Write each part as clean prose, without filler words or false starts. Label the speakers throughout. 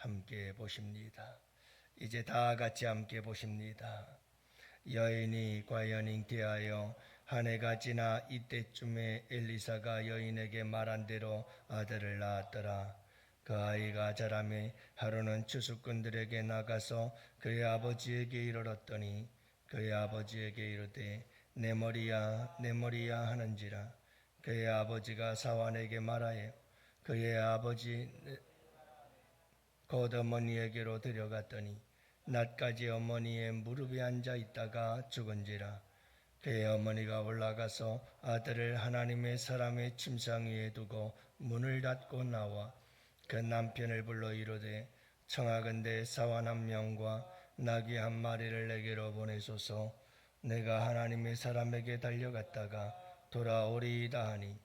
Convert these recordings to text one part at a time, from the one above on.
Speaker 1: 함께 보십니다. 이제 다 같이 함께 보십니다. 여인이 과연 잉태하여 한 해가 지나 이때쯤에 엘리사가 여인에게 말한 대로 아들을 낳았더라. 그 아이가 자라매 하루는 추수꾼들에게 나가서 그의 아버지에게 이르렀더니 그의 아버지에게 이르되 내 머리야 내 머리야 하는지라. 그의 아버지가 사환에게 말하여 그의 아버지 곧 어머니에게로 데려갔더니 낮까지 어머니의 무릎에 앉아 있다가 죽은지라. 그의 어머니가 올라가서 아들을 하나님의 사람의 침상 위에 두고 문을 닫고 나와 그 남편을 불러 이르되 청하건대 사환 한 명과 나귀 한 마리를 내게로 보내소서. 내가 하나님의 사람에게 달려갔다가 돌아오리이다 하니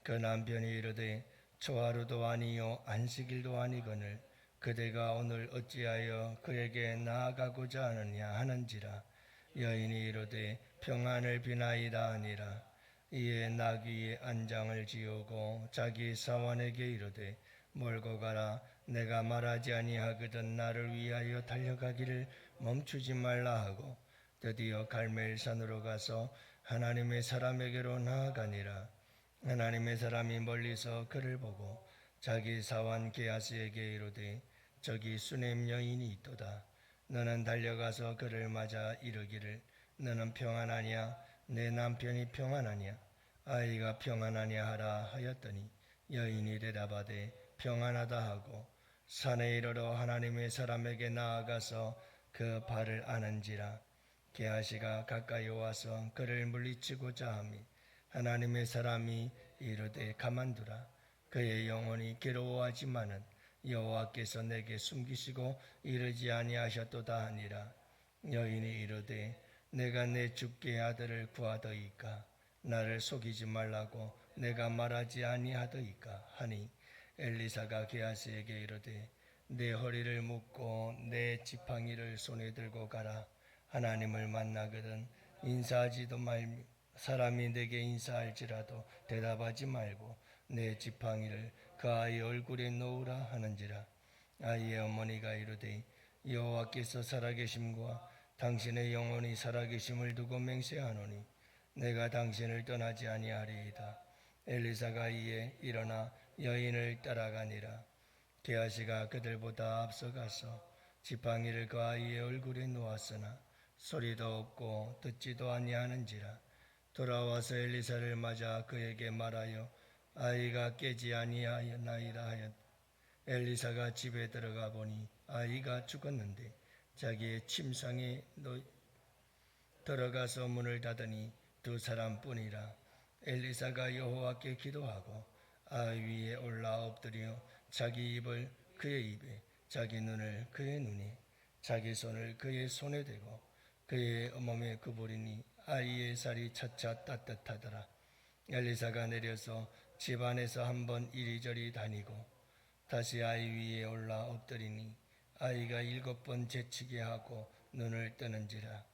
Speaker 1: 그 남편이 이르되 초하루도 아니요 안식일도 아니거늘 그대가 오늘 어찌하여 그에게 나아가고자 하느냐 하는지라. 여인이 이르되 평안을 비나이다 하니라. 이에 나귀의 안장을 지우고 자기 사환에게 이르되 몰고 가라. 내가 말하지 아니하거든 나를 위하여 달려가기를 멈추지 말라 하고 드디어 갈멜산으로 가서 하나님의 사람에게로 나아가니라. 하나님의 사람이 멀리서 그를 보고 자기 사환 게하스에게 이르되 저기 수넴 여인이 있도다. 너는 달려가서 그를 맞아 이르기를 너는 평안하냐 내 남편이 평안하냐 아이가 평안하냐 하라 하였더니 여인이 대답하되 평안하다 하고 산에 이르러 하나님의 사람에게 나아가서 그 발을 아는지라. 게하시가 가까이 와서 그를 물리치고자 하며 하나님의 사람이 이르되 가만두라. 그의 영혼이 괴로워하지만은 여호와께서 내게 숨기시고 이르지 아니하셨도다 하니라. 여인이 이르되 내가 내 주께 아들을 구하더이까 나를 속이지 말라고 내가 말하지 아니하더이까 하니 엘리사가 게하시에게 이르되 내 허리를 묶고 내 지팡이를 손에 들고 가라. 하나님을 만나거든 인사하지도 말며 사람이 내게 인사할지라도 대답하지 말고 내 지팡이를 그 아이 얼굴에 놓으라 하는지라. 아이의 어머니가 이르되 여호와께서 살아계심과 당신의 영혼이 살아계심을 두고 맹세하노니 내가 당신을 떠나지 아니하리이다. 엘리사가 이에 일어나 여인을 따라가니라. 게하시가 그들보다 앞서가서 지팡이를 그 아이의 얼굴에 놓았으나 소리도 없고 듣지도 아니하는지라. 돌아와서 엘리사를 맞아 그에게 말하여 아이가 깨지 아니하였나이다 하였. 엘리사가 집에 들어가 보니 아이가 죽었는데 자기의 침상에 들어가서 문을 닫으니 두 사람뿐이라. 엘리사가 여호와께 기도하고 아이 위에 올라 엎드려 자기 입을 그의 입에 자기 눈을 그의 눈에 자기 손을 그의 손에 대고 그의 몸에 구부리니 아이의 살이 차차 따뜻하더라. 엘리사가 내려서 집 안에서 한번 이리저리 다니고 다시 아이 위에 올라 엎드리니 아이가 7번 재치게 하고 눈을 뜨는지라.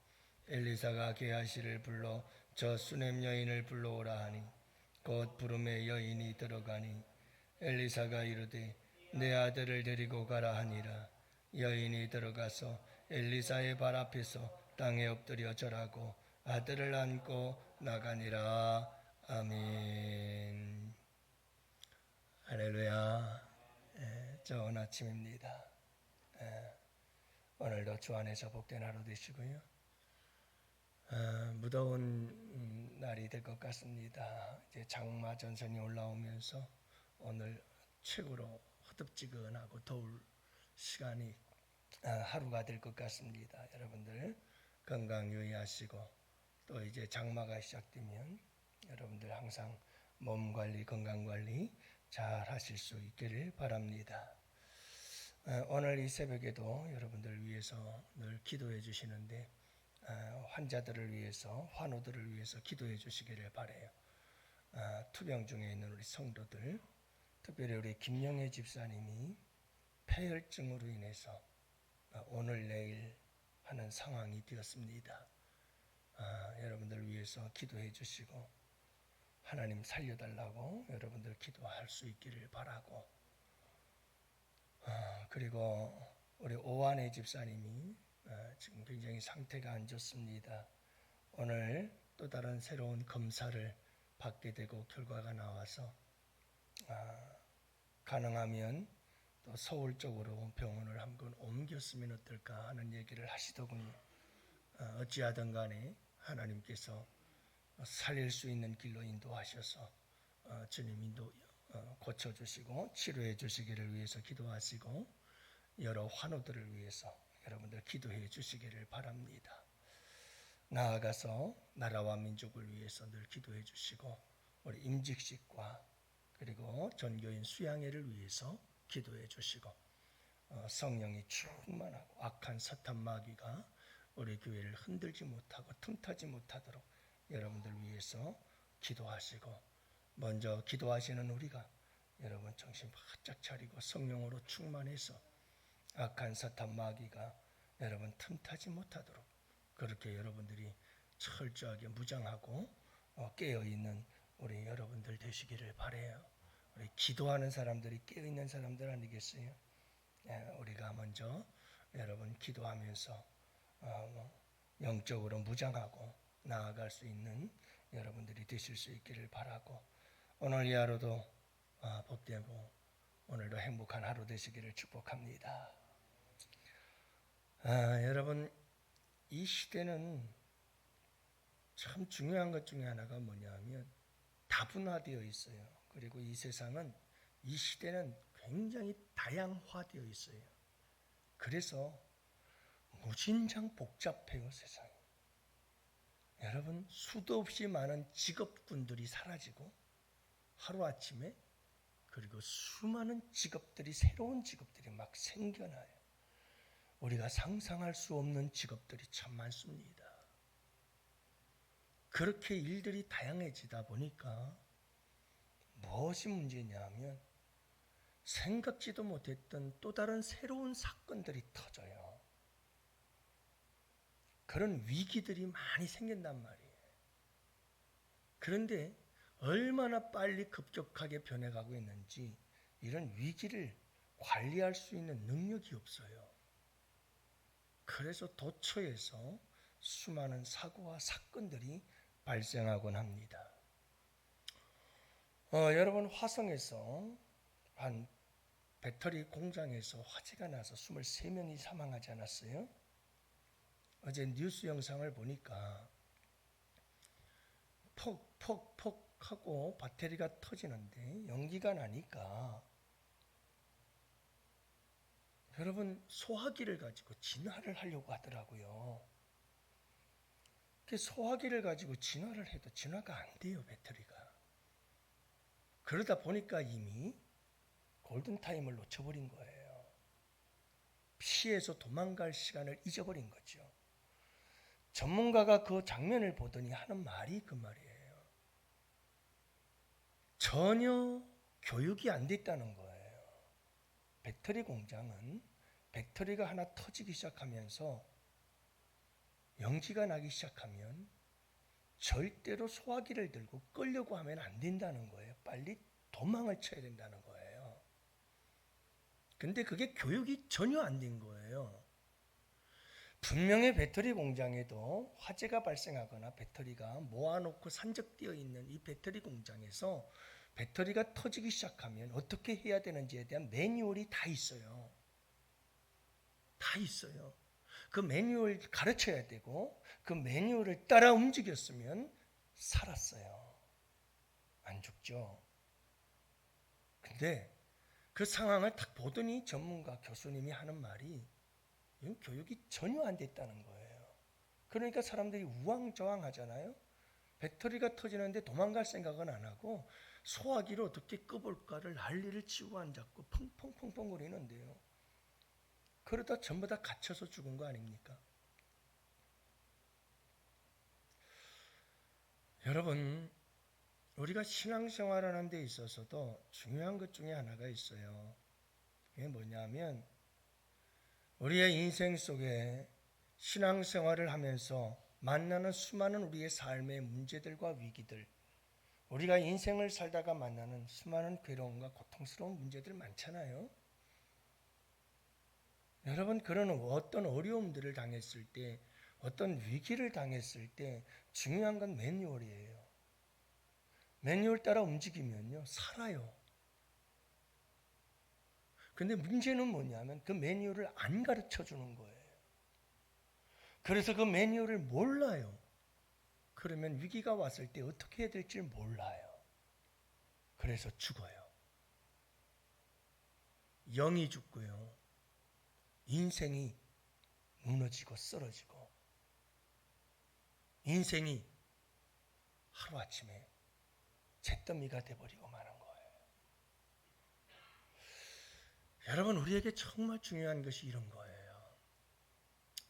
Speaker 1: 엘리사가 게하시를 불러 저 수넴 여인을 불러오라 하니 곧 부름에 여인이 들어가니 엘리사가 이르되 내 아들을 데리고 가라 하니라. 여인이 들어가서 엘리사의 발 앞에서 땅에 엎드려 절하고 아들을 안고 나가니라. 아멘. 할렐루야. 좋은 아침입니다. 오늘도 주 안에서 복된 하루 되시고요. 무더운 날이 될 것 같습니다. 이제 장마 전선이 올라오면서 오늘 최고로 허덥지근하고 더울 시간이 하루가 될 것 같습니다. 여러분들 건강 유의하시고 또 이제 장마가 시작되면 여러분들 항상 몸 관리, 건강 관리 잘 하실 수 있기를 바랍니다. 오늘 이 새벽에도 여러분들 위해서 늘 기도해 주시는데 환자들을 위해서, 환우들을 위해서 기도해 주시기를 바라요. 투병 중에 있는 우리 성도들, 특별히 우리 김영애 집사님이 폐혈증으로 인해서 오늘 내일 하는 상황이 되었습니다. 여러분들 위해서 기도해 주시고 하나님 살려달라고 여러분들 기도할 수 있기를 바라고 그리고 우리 오한혜 집사님이 지금 굉장히 상태가 안 좋습니다. 오늘 또 다른 새로운 검사를 받게 되고 결과가 나와서 가능하면 또 서울 쪽으로 병원을 한번 옮겼으면 어떨까 하는 얘기를 하시더군요. 어찌하든 간에 하나님께서 살릴 수 있는 길로 인도하셔서 주님이 고쳐주시고 치료해 주시기를 위해서 기도하시고 여러 환우들을 위해서 여러분들 기도해 주시기를 바랍니다. 나아가서 나라와 민족을 위해서 늘 기도해 주시고 우리 임직식과 그리고 전교인 수양회를 위해서 기도해 주시고 성령이 충만하고 악한 사탄 마귀가 우리 교회를 흔들지 못하고 틈타지 못하도록 여러분들 위해서 기도하시고 먼저 기도하시는 우리가 여러분 정신 바짝 차리고 성령으로 충만해서 악한 사탄 마귀가 여러분 틈타지 못하도록 그렇게 여러분들이 철저하게 무장하고 깨어있는 우리 여러분들 되시기를 바라요. 우리 기도하는 사람들이 깨어있는 사람들 아니겠어요? 우리가 먼저 여러분 기도하면서 영적으로 무장하고 나아갈 수 있는 여러분들이 되실 수 있기를 바라고 오늘 이 하루도 복되고 오늘도 행복한 하루 되시기를 축복합니다. 여러분 이 시대는 참 중요한 것 중에 하나가 뭐냐면 다분화되어 있어요. 그리고 이 세상은 이 시대는 굉장히 다양화되어 있어요. 그래서 무진장 복잡해요, 세상이. 여러분 수도 없이 많은 직업군들이 사라지고 하루아침에 그리고 수많은 직업들이 새로운 직업들이 막 생겨나요. 우리가 상상할 수 없는 직업들이 참 많습니다. 그렇게 일들이 다양해지다 보니까 무엇이 문제냐 하면 생각지도 못했던 또 다른 새로운 사건들이 터져요. 그런 위기들이 많이 생긴단 말이에요. 그런데 얼마나 빨리 급격하게 변해가고 있는지 이런 위기를 관리할 수 있는 능력이 없어요. 그래서 도처에서 수많은 사고와 사건들이 발생하곤 합니다. 여러분 화성에서 한 배터리 공장에서 화재가 나서 23명이 사망하지 않았어요? 어제 뉴스 영상을 보니까 퍽 하고 배터리가 터지는데 연기가 나니까 여러분 소화기를 가지고 진화를 하려고 하더라고요. 소화기를 가지고 진화를 해도 진화가 안 돼요, 배터리가. 그러다 보니까 이미 골든타임을 놓쳐버린 거예요. 피해서 도망갈 시간을 잊어버린 거죠. 전문가가 그 장면을 보더니 하는 말이 그 말이에요. 전혀 교육이 안 됐다는 거예요. 배터리 공장은 배터리가 하나 터지기 시작하면서 연기가 나기 시작하면 절대로 소화기를 들고 끌려고 하면 안 된다는 거예요. 빨리 도망을 쳐야 된다는 거예요. 근데 그게 교육이 전혀 안 된 거예요. 분명히 배터리 공장에도 화재가 발생하거나 배터리가 모아놓고 산적되어 있는 이 배터리 공장에서 배터리가 터지기 시작하면 어떻게 해야 되는지에 대한 매뉴얼이 다 있어요. 다 있어요. 그 매뉴얼 가르쳐야 되고 그 매뉴얼을 따라 움직였으면 살았어요. 안 죽죠. 근데 그 상황을 딱 보더니 전문가 교수님이 하는 말이 이건 교육이 전혀 안 됐다는 거예요. 그러니까 사람들이 우왕좌왕하잖아요. 배터리가 터지는데 도망갈 생각은 안 하고 소화기를 어떻게 끄볼까를 난리를 치고 앉았고 펑펑펑펑 거리는데요. 그러다 전부 다 갇혀서 죽은 거 아닙니까? 여러분, 우리가 신앙생활을 하는 데 있어서도 중요한 것 중에 하나가 있어요. 그게 뭐냐면 우리의 인생 속에 신앙생활을 하면서 만나는 수많은 우리의 삶의 문제들과 위기들, 우리가 인생을 살다가 만나는 수많은 괴로움과 고통스러운 문제들 많잖아요. 여러분, 그런 어떤 어려움들을 당했을 때, 어떤 위기를 당했을 때 중요한 건 매뉴얼이에요. 매뉴얼 따라 움직이면요, 살아요. 근데 문제는 뭐냐면 그 매뉴얼을 안 가르쳐 주는 거예요. 그래서 그 매뉴얼을 몰라요. 그러면 위기가 왔을 때 어떻게 해야 될지 몰라요. 그래서 죽어요. 영이 죽고요. 인생이 무너지고 쓰러지고 인생이 하루아침에 잿더미가 돼버리고 마는 거예요. 여러분, 우리에게 정말 중요한 것이 이런 거예요.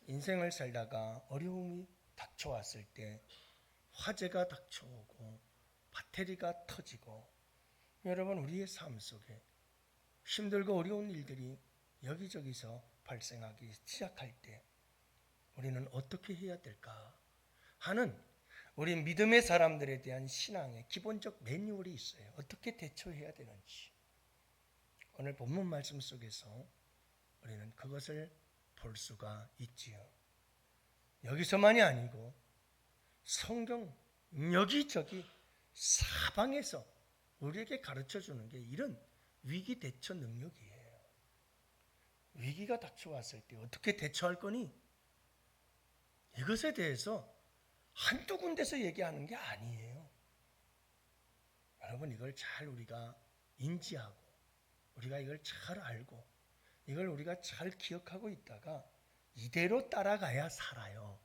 Speaker 1: 인생을 살다가 어려움이 닥쳐왔을 때, 화재가 닥쳐오고 배터리가 터지고, 여러분, 우리의 삶 속에 힘들고 어려운 일들이 여기저기서 발생하기 시작할 때 우리는 어떻게 해야 될까 하는 우리 믿음의 사람들에 대한 신앙의 기본적 매뉴얼이 있어요. 어떻게 대처해야 되는지. 오늘 본문 말씀 속에서 우리는 그것을 볼 수가 있지요. 여기서만이 아니고 성경 여기저기 사방에서 우리에게 가르쳐 주는 게 이런 위기 대처 능력이에요. 위기가 닥쳐왔을 때 어떻게 대처할 거니? 이것에 대해서 한두 군데서 얘기하는 게 아니에요. 여러분, 이걸 잘 우리가 인지하고 우리가 이걸 잘 알고 이걸 우리가 잘 기억하고 있다가 이대로 따라가야 살아요.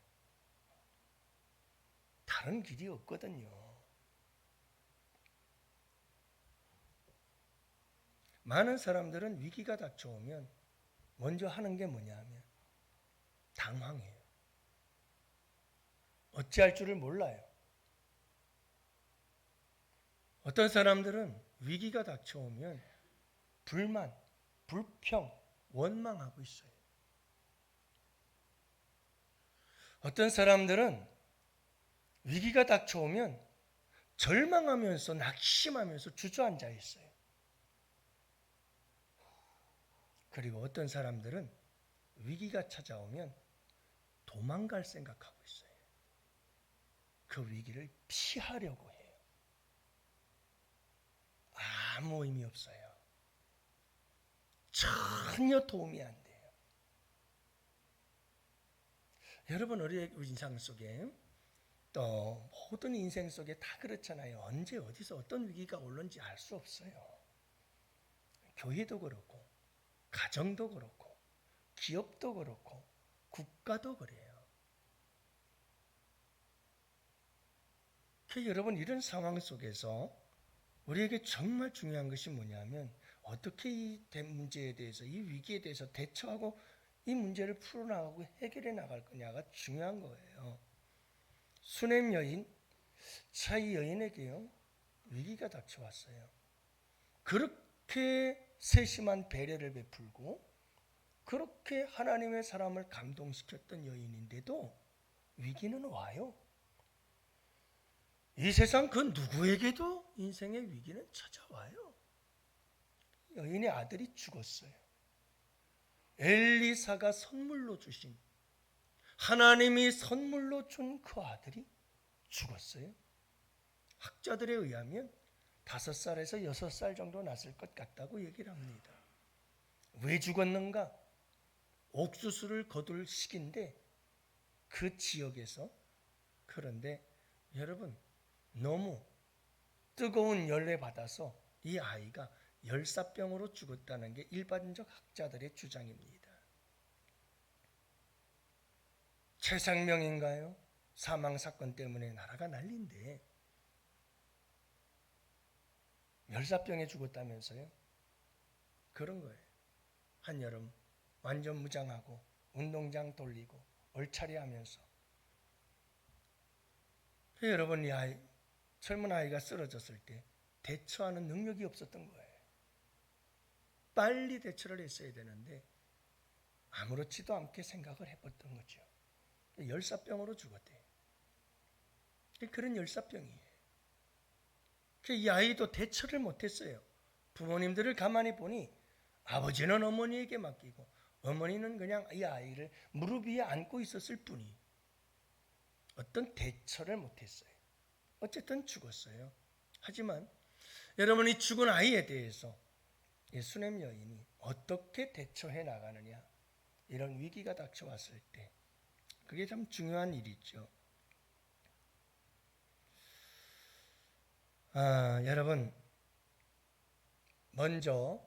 Speaker 1: 다른 길이 없거든요. 많은 사람들은 위기가 닥쳐오면 먼저 하는 게 뭐냐면 당황해요. 어찌할 줄을 몰라요. 어떤 사람들은 위기가 닥쳐오면 불만, 불평, 원망하고 있어요. 어떤 사람들은 위기가 닥쳐오면 절망하면서 낙심하면서 주저앉아 있어요. 그리고 어떤 사람들은 위기가 찾아오면 도망갈 생각하고 있어요. 그 위기를 피하려고 해요. 아무 의미 없어요. 전혀 도움이 안 돼요. 여러분, 우리의 인상 속에 또 모든 인생 속에 다 그렇잖아요. 언제 어디서 어떤 위기가 올는지 알 수 없어요. 교회도 그렇고 가정도 그렇고 기업도 그렇고 국가도 그래요. 그래서 여러분, 이런 상황 속에서 우리에게 정말 중요한 것이 뭐냐면 어떻게 이 문제에 대해서, 이 위기에 대해서 대처하고 이 문제를 풀어나가고 해결해 나갈 거냐가 중요한 거예요. 수넴 여인, 차이 여인에게요, 위기가 닥쳐왔어요. 그렇게 세심한 배려를 베풀고 그렇게 하나님의 사람을 감동시켰던 여인인데도 위기는 와요. 이 세상 그 누구에게도 인생의 위기는 찾아와요. 여인의 아들이 죽었어요. 엘리사가 선물로 주신, 하나님이 선물로 준 그 아들이 죽었어요. 학자들에 의하면 5살에서 6살 정도 났을 것 같다고 얘기를 합니다. 왜 죽었는가? 옥수수를 거둘 시기인데 그 지역에서, 그런데 여러분, 너무 뜨거운 열에 받아서 이 아이가 열사병으로 죽었다는 게 일반적 학자들의 주장입니다. 최상명인가요? 사망사건 때문에 나라가 난리인데 열사병에 죽었다면서요? 그런 거예요. 한여름 완전 무장하고 운동장 돌리고 얼차례 하면서, 여러분, 이 아이, 젊은 아이가 쓰러졌을 때 대처하는 능력이 없었던 거예요. 빨리 대처를 했어야 되는데 아무렇지도 않게 생각을 해봤던 거죠. 열사병으로 죽었대요. 그런 열사병이에요. 이 아이도 대처를 못했어요. 부모님들을 가만히 보니 아버지는 어머니에게 맡기고 어머니는 그냥 이 아이를 무릎 위에 안고 있었을 뿐이 어떤 대처를 못했어요. 어쨌든 죽었어요. 하지만 여러분, 이 죽은 아이에 대해서 이 수넴 여인이 어떻게 대처해 나가느냐, 이런 위기가 닥쳐왔을 때 그게 참 중요한 일이죠. 여러분, 먼저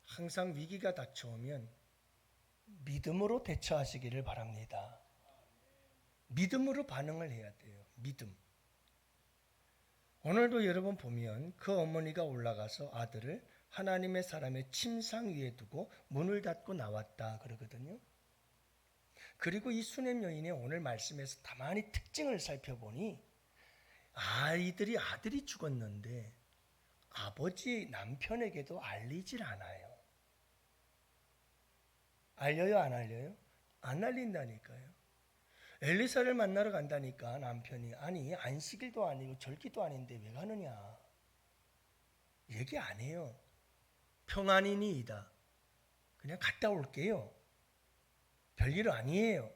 Speaker 1: 항상 위기가 닥쳐오면 믿음으로 대처하시기를 바랍니다. 믿음으로 반응을 해야 돼요. 믿음. 오늘도 여러분 보면 그 어머니가 올라가서 아들을 하나님의 사람의 침상 위에 두고 문을 닫고 나왔다 그러거든요. 그리고 이 수넴 여인의 오늘 말씀에서 다만히 특징을 살펴보니 아들이 죽었는데 아버지 남편에게도 알리질 않아요. 알려요, 안 알려요? 안 알린다니까요. 엘리사를 만나러 간다니까 남편이, 아니 안식일도 아니고 절기도 아닌데 왜 가느냐, 얘기 안 해요. 평안이니이다, 그냥 갔다 올게요, 별일 아니에요,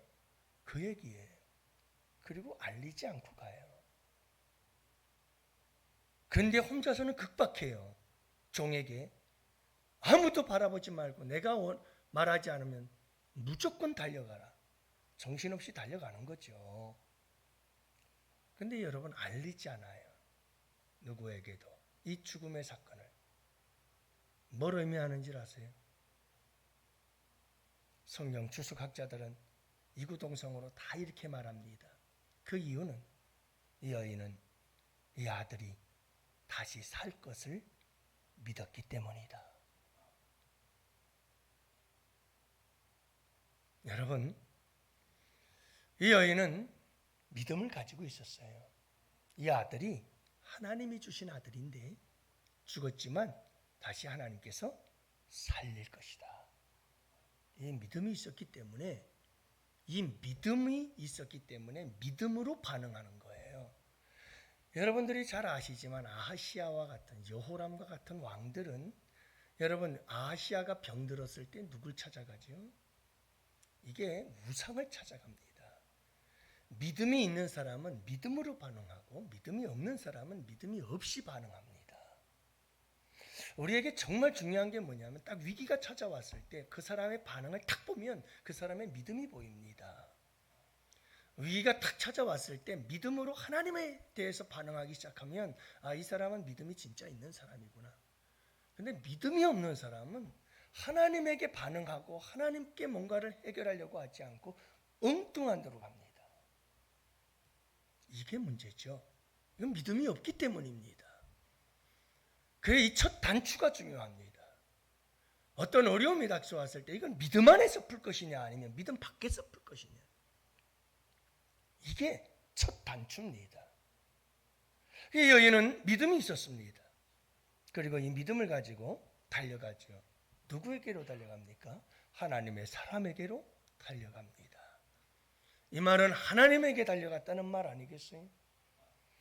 Speaker 1: 그 얘기예요. 그리고 알리지 않고 가요. 그런데 혼자서는 극박해요. 종에게 아무도 바라보지 말고 내가 말하지 않으면 무조건 달려가라. 정신없이 달려가는 거죠. 그런데 여러분, 알리지 않아요. 누구에게도 이 죽음의 사건을. 뭘 의미하는지 아세요? 성경 주석학자들은 이구동성으로 다 이렇게 말합니다. 그 이유는 이 여인은 이 아들이 다시 살 것을 믿었기 때문이다. 여러분, 이 여인은 믿음을 가지고 있었어요. 이 아들이 하나님이 주신 아들인데 죽었지만 다시 하나님께서 살릴 것이다. 이 믿음이 있었기 때문에, 믿음으로 반응하는 거예요. 여러분들이 잘 아시지만 아하시아와 같은, 여호람과 같은 왕들은, 여러분, 아하시아가 병들었을 때 누굴 찾아가죠? 이게 우상을 찾아갑니다. 믿음이 있는 사람은 믿음으로 반응하고 믿음이 없는 사람은 믿음이 없이 반응합니다. 우리에게 정말 중요한 게 뭐냐면, 딱 위기가 찾아왔을 때 그 사람의 반응을 딱 보면 그 사람의 믿음이 보입니다. 위기가 탁 찾아왔을 때 믿음으로 하나님에 대해서 반응하기 시작하면, 이 사람은 믿음이 진짜 있는 사람이구나. 근데 믿음이 없는 사람은 하나님에게 반응하고 하나님께 뭔가를 해결하려고 하지 않고 엉뚱한 데로 갑니다. 이게 문제죠. 이건 믿음이 없기 때문입니다. 그래, 이 첫 단추가 중요합니다. 어떤 어려움이 닥쳐왔을 때 이건 믿음 안에서 풀 것이냐 아니면 믿음 밖에서 풀 것이냐, 이게 첫 단추입니다. 이 여인은 믿음이 있었습니다. 그리고 이 믿음을 가지고 달려가죠. 누구에게로 달려갑니까? 하나님의 사람에게로 달려갑니다. 이 말은 하나님에게 달려갔다는 말 아니겠어요?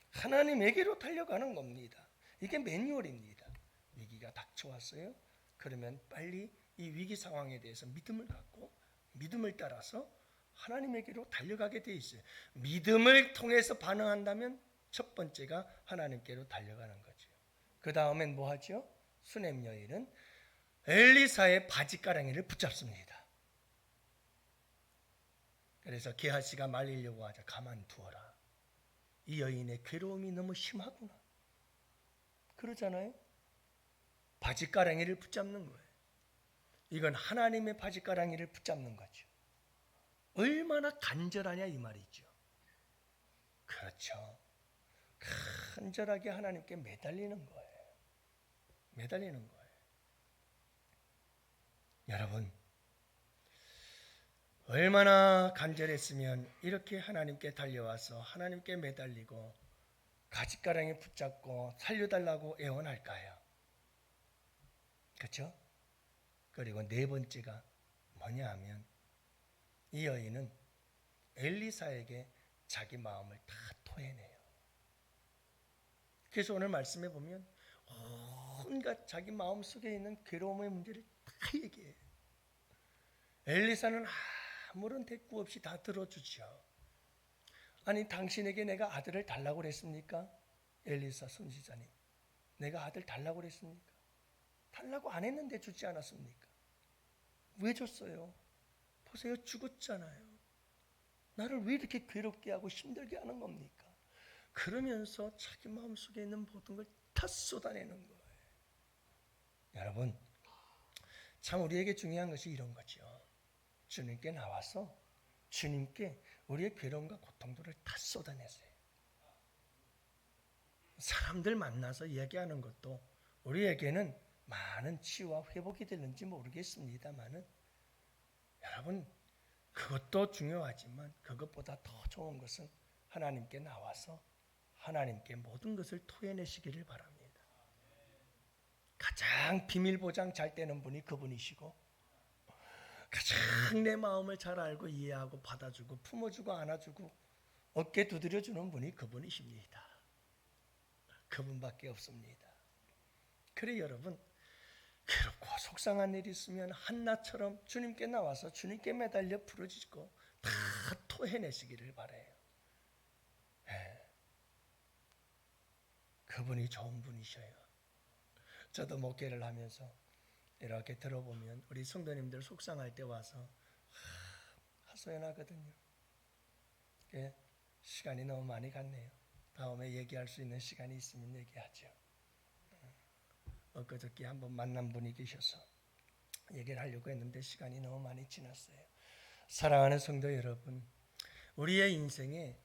Speaker 1: 하나님에게로 달려가는 겁니다. 이게 매뉴얼입니다. 위기가 닥쳐왔어요. 그러면 빨리 이 위기 상황에 대해서 믿음을 갖고 믿음을 따라서 하나님에게로 달려가게 돼 있어요. 믿음을 통해서 반응한다면 첫 번째가 하나님께로 달려가는 거죠. 그 다음엔 뭐 하죠? 수넴 여인은 엘리사의 바지가랑이를 붙잡습니다. 그래서 게하시가 말리려고 하자 가만두어라. 이 여인의 괴로움이 너무 심하구나. 그러잖아요. 바지가랑이를 붙잡는 거예요. 이건 하나님의 바지가랑이를 붙잡는 거죠. 얼마나 간절하냐 이 말이죠. 그렇죠. 간절하게 하나님께 매달리는 거예요. 매달리는 거예요. 여러분, 얼마나 간절했으면 이렇게 하나님께 달려와서 하나님께 매달리고 가지가랑이 붙잡고 살려달라고 애원할까요? 그렇죠? 그리고 네 번째가 뭐냐 하면, 이 여인은 엘리사에게 자기 마음을 다 토해내요. 그래서 오늘 말씀해 보면 온갖 자기 마음속에 있는 괴로움의 문제를 다 얘기해요. 엘리사는 아무런 대꾸 없이 다 들어주죠. 아니 당신에게 내가 아들을 달라고 그랬습니까? 엘리사 선지자님, 내가 아들 달라고 그랬습니까? 달라고 안 했는데 주지 않았습니까? 왜 줬어요? 보세요, 죽었잖아요. 나를 왜 이렇게 괴롭게 하고 힘들게 하는 겁니까? 그러면서 자기 마음속에 있는 모든 걸 다 쏟아내는 거예요. 여러분, 참 우리에게 중요한 것이 이런 거죠. 주님께 나와서 주님께 우리의 괴로움과 고통들을 다 쏟아내세요. 사람들 만나서 얘기하는 것도 우리에게는 많은 치유와 회복이 되는지 모르겠습니다만은, 여러분, 그것도 중요하지만 그것보다 더 좋은 것은 하나님께 나와서 하나님께 모든 것을 토해내시기를 바랍니다. 가장 비밀 보장 잘 되는 분이 그분이시고, 가장 내 마음을 잘 알고 이해하고 받아주고 품어주고 안아주고 어깨 두드려주는 분이 그분이십니다. 그분밖에 없습니다. 그래 여러분, 괴롭고 속상한 일이 있으면 한나처럼 주님께 나와서 주님께 매달려 부르짖고 다 토해내시기를 바라요. 그분이 좋은 분이셔요. 저도 목회를 하면서 이렇게 들어보면 우리 성도님들 속상할 때 와서 하소연하거든요. 시간이 너무 많이 갔네요. 다음에 얘기할 수 있는 시간이 있으면 얘기하죠. 엊그저께 한번 만난 분이 계셔서 얘기를 하려고 했는데 시간이 너무 많이 지났어요. 사랑하는 성도 여러분, 우리의 인생에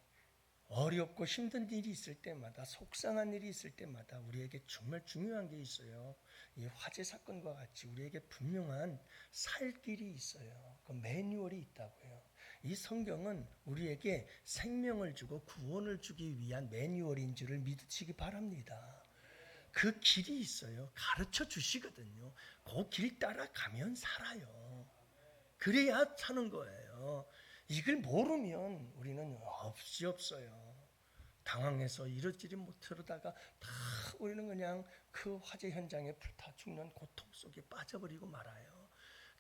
Speaker 1: 어렵고 힘든 일이 있을 때마다, 속상한 일이 있을 때마다 우리에게 정말 중요한 게 있어요. 이 화재 사건과 같이 우리에게 분명한 살 길이 있어요. 그 매뉴얼이 있다고요. 이 성경은 우리에게 생명을 주고 구원을 주기 위한 매뉴얼인 줄을 믿으시기 바랍니다. 그 길이 있어요. 가르쳐 주시거든요. 그 길 따라가면 살아요. 그래야 사는 거예요. 이걸 모르면 우리는 없어요. 당황해서 이러지를 못하다가 다 우리는 그냥 그 화재 현장에 불타 죽는 고통 속에 빠져버리고 말아요.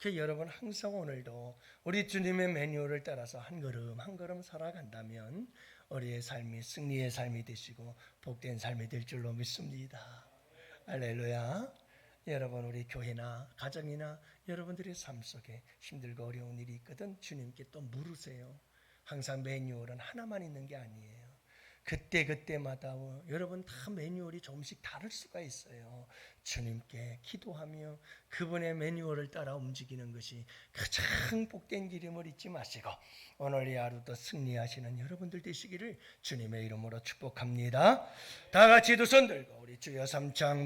Speaker 1: 그래서 여러분 항상 오늘도 우리 주님의 매뉴얼을 따라서 한 걸음 한 걸음 살아간다면 우리의 삶이 승리의 삶이 되시고 복된 삶이 될 줄로 믿습니다. 할렐루야. 여러분 우리 교회나 가정이나 여러분들의 삶 속에 힘들고 어려운 일이 있거든 주님께 또 물으세요. 항상 매뉴얼은 하나만 있는 게 아니에요. 그때마다 여러분 다 매뉴얼이 조금씩 다를 수가 있어요. 주님께 기도하며 그분의 매뉴얼을 따라 움직이는 것이 가장 복된 길임을 잊지 마시고 오늘 이 하루도 승리하시는 여러분들 되시기를 주님의 이름으로 축복합니다. 다 같이 두 손 들고 우리 주여 삼창